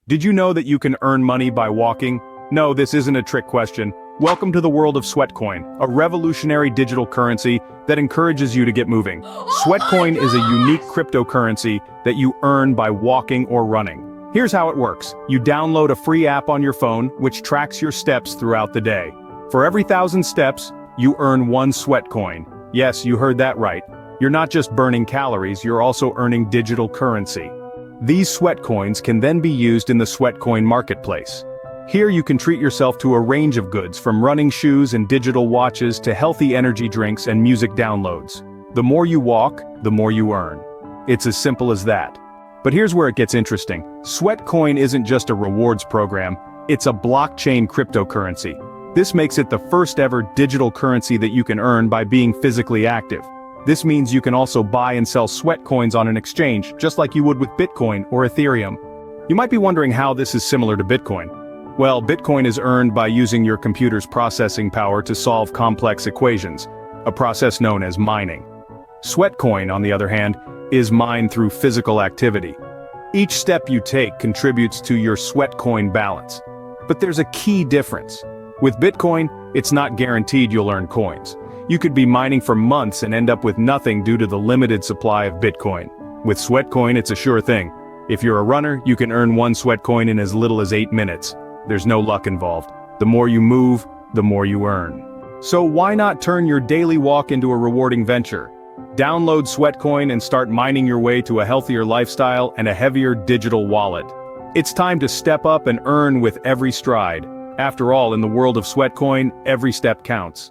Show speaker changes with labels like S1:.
S1: Did you know that you can earn money by walking? No, this isn't a trick question. Welcome to the world of Sweatcoin, a revolutionary digital currency that encourages you to get moving. Sweatcoin is a unique cryptocurrency that you earn by walking or running. Here's how it works. You download a free app on your phone which tracks your steps throughout the day. For every 1,000 steps, you earn 1 Sweatcoin. Yes, you heard that right. You're not just burning calories, you're also earning digital currency. These Sweatcoins can then be used in the Sweatcoin marketplace. Here you can treat yourself to a range of goods from running shoes and digital watches to healthy energy drinks and music downloads. The more you walk, the more you earn. It's as simple as that. But here's where it gets interesting. Sweatcoin isn't just a rewards program, it's a blockchain cryptocurrency. This makes it the first ever digital currency that you can earn by being physically active. This means you can also buy and sell Sweatcoins on an exchange, just like you would with Bitcoin or Ethereum. You might be wondering how this is similar to Bitcoin. Well, Bitcoin is earned by using your computer's processing power to solve complex equations, a process known as mining. Sweatcoin, on the other hand, is mined through physical activity. Each step you take contributes to your Sweatcoin balance. But there's a key difference. With Bitcoin, it's not guaranteed you'll earn coins. You could be mining for months and end up with nothing due to the limited supply of Bitcoin. With Sweatcoin, it's a sure thing. If you're a runner, you can earn 1 Sweatcoin in as little as 8 minutes. There's no luck involved. The more you move, the more you earn. So why not turn your daily walk into a rewarding venture? Download Sweatcoin and start mining your way to a healthier lifestyle and a heavier digital wallet. It's time to step up and earn with every stride. After all, in the world of Sweatcoin, every step counts.